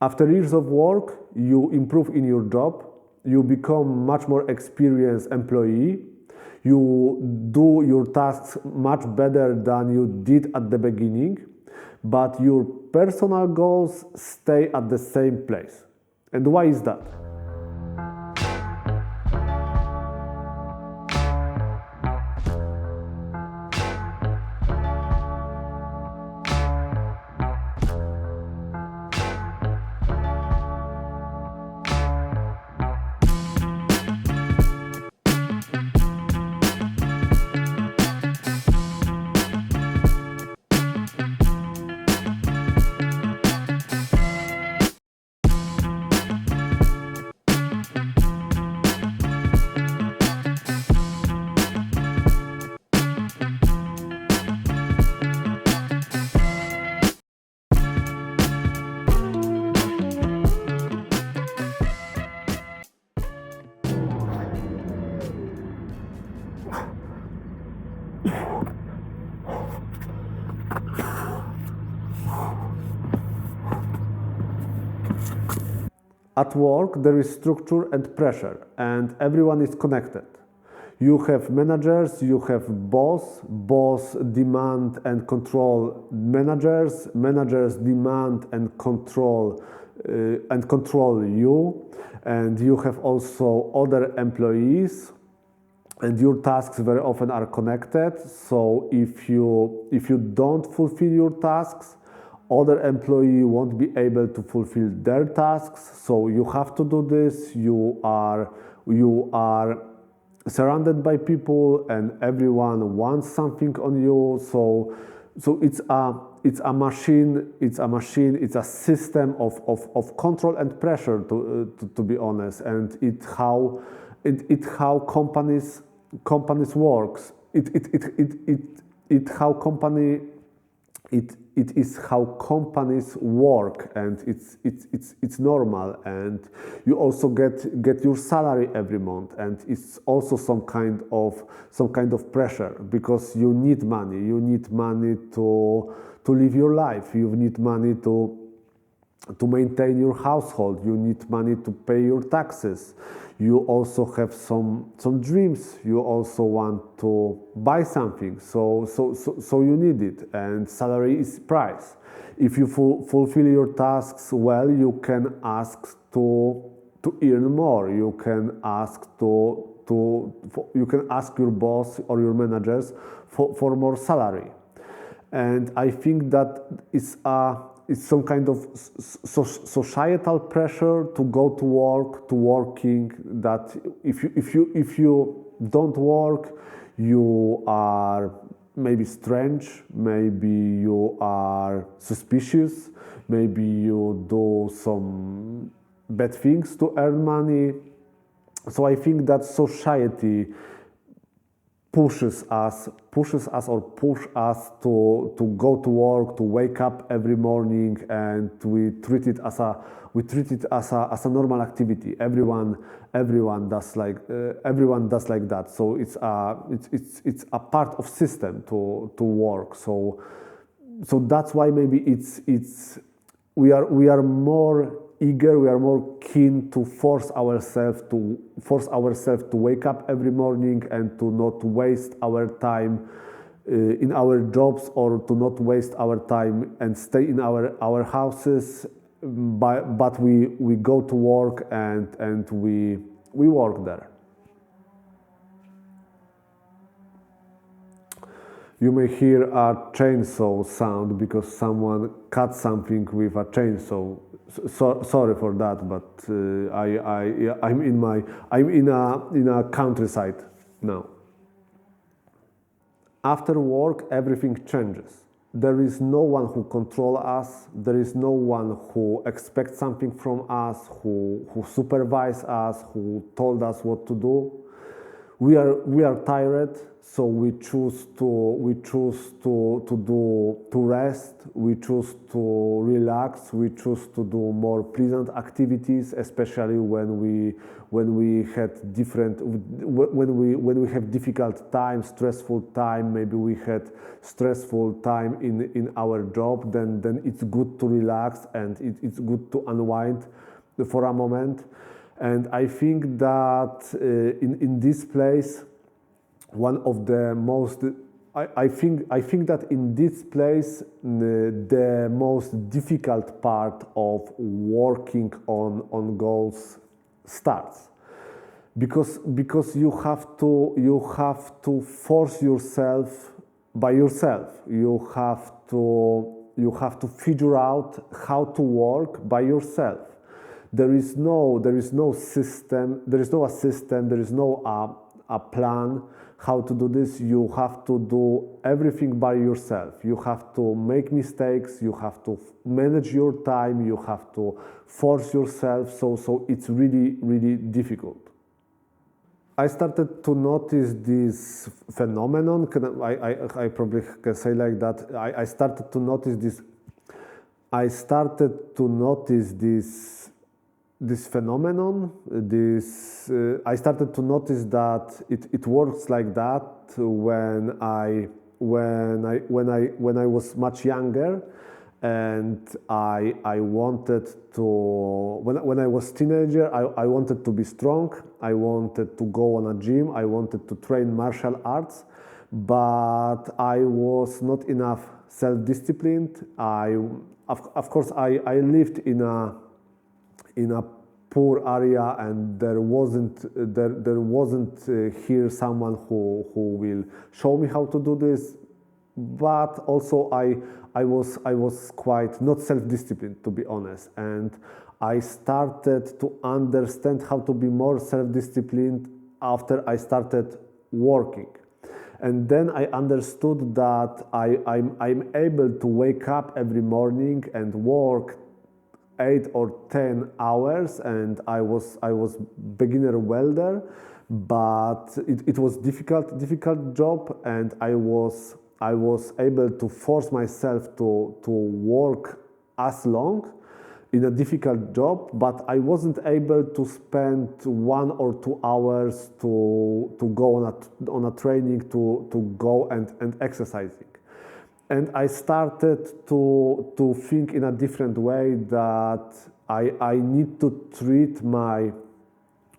After years of work, you improve in your job, you become much more experienced employee, you do your tasks much better than you did at the beginning, but your personal goals stay at the same place. And why is that? At work, there is structure and pressure, and everyone is connected. You have managers, you have boss demand and control managers, managers demand and control you, and you have also other employees, and your tasks very often are connected. So if you don't fulfill your tasks, other employee won't be able to fulfill their tasks. So you have to do this. You are surrounded by people, and everyone wants something on you. So it's a machine. It's a system of control and pressure. To be honest, and it how companies works. It is how companies work, and it's normal. And you also get your salary every month, and it's also some kind of pressure, because you need money. You need money to live your life. You need money to maintain your household. You need money to pay your taxes. You also have some dreams. You also want to buy something. So you need it, and salary is price. If you fulfill your tasks well, you can ask to earn more. You can ask you can ask your boss or your managers for more salary. And I think that it's some kind of societal pressure to go to work, to working, that if you don't work, you are maybe strange, maybe you are suspicious, maybe you do some bad things to earn money. So I think that society pushes us or push us to go to work, to wake up every morning, and we treat it as a normal activity. Everyone does like that. So it's a part of system to work. So that's why maybe we are more eager, we are more keen to force ourselves to wake up every morning, and to not waste our time in our jobs, or to not waste our time and stay in our houses, but we go to work, and we work there. You may hear a chainsaw sound because someone cut something with a chainsaw. Sorry for that, but I'm in a countryside now. After work, everything changes. There is no one who controls us. There is no one who expects something from us, who supervises us, who told us what to do. We are tired, So we choose to rest, we choose to relax, we choose to do more pleasant activities, especially when we have difficult time, stressful time, maybe we had stressful time in our job, then it's good to relax and it's good to unwind for a moment. And I think that in this place, one of the most, I think that in this place, the most difficult part of working on goals starts, because you have to force yourself by yourself. You have to figure out how to work by yourself. There is no system, there is no assistant, there is no a plan how to do this. You have to do everything by yourself. You have to make mistakes, you have to manage your time, you have to force yourself, so it's really difficult. I started to notice this phenomenon. I probably can say like that. I started to notice this. I started to notice this phenomenon. I started to notice that it works like that when I was much younger, and I wanted to, when I was teenager, I wanted to be strong, I wanted to go on a gym, I wanted to train martial arts, but I was not enough self-disciplined. Of course, I lived in a poor area, and there wasn't here someone who will show me how to do this. But also I was quite not self-disciplined, to be honest, and I started to understand how to be more self-disciplined after I started working. And then I understood that I'm able to wake up every morning and work 8 or 10 hours, and I was beginner welder, but it was difficult job, and I was able to force myself to work as long in a difficult job, but I wasn't able to spend 1 or 2 hours to go on a training, to go and exercising. And I started to think in a different way, that I need to treat my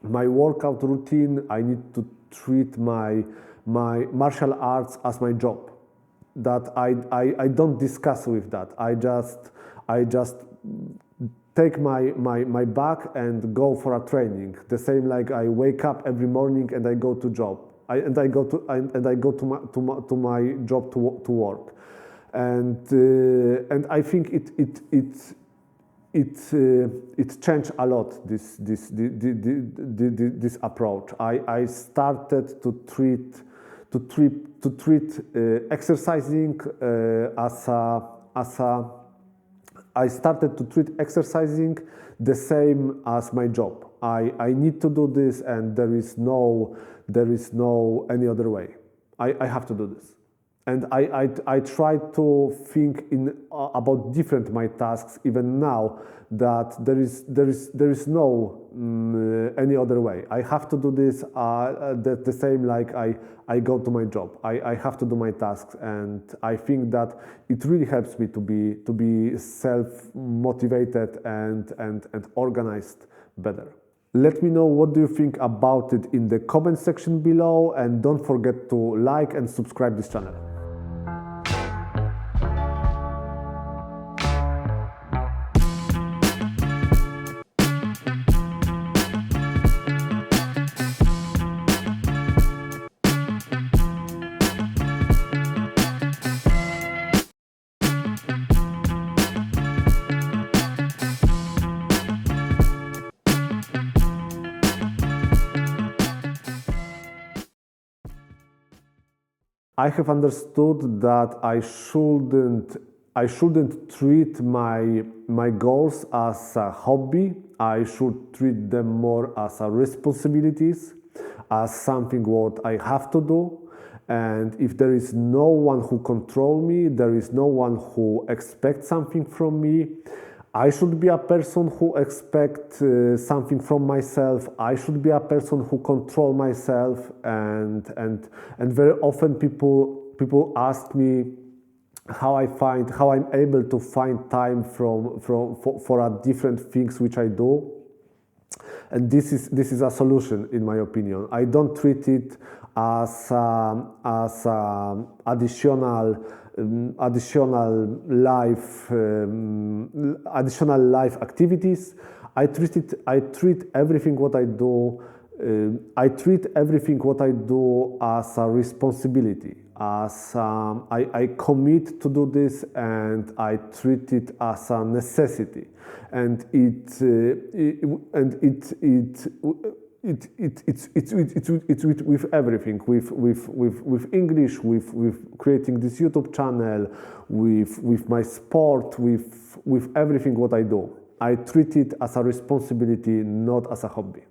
workout routine, I need to treat my martial arts as my job. That I don't discuss with that. I just take my bag and go for a training. The same like I wake up every morning and I go to job. I go to my job to work. And I think it changed a lot, this approach. I started to treat exercising I started to treat exercising the same as my job. I need to do this, and there is no any other way. I have to do this. And I try to think about different my tasks even now, that there is no any other way. I have to do this the same like I go to my job. I have to do my tasks, and I think that it really helps me to be self-motivated and organized better. Let me know what do you think about it in the comment section below, and don't forget to like and subscribe this channel. I have understood that I shouldn't treat my goals as a hobby. I should treat them more as a responsibilities, as something what I have to do. And if there is no one who control me, there is no one who expects something from me, I should be a person who expect something from myself. I should be a person who control myself. And very often people ask me how I'm able to find time for a different things which I do. And this is a solution, in my opinion. I don't treat it as additional life activities. I treat everything what I do. I treat everything what I do as a responsibility. I commit to do this, and I treat it as a necessity. And it's with everything, with English, with creating this YouTube channel, with my sport, with everything what I do. I treat it as a responsibility, not as a hobby.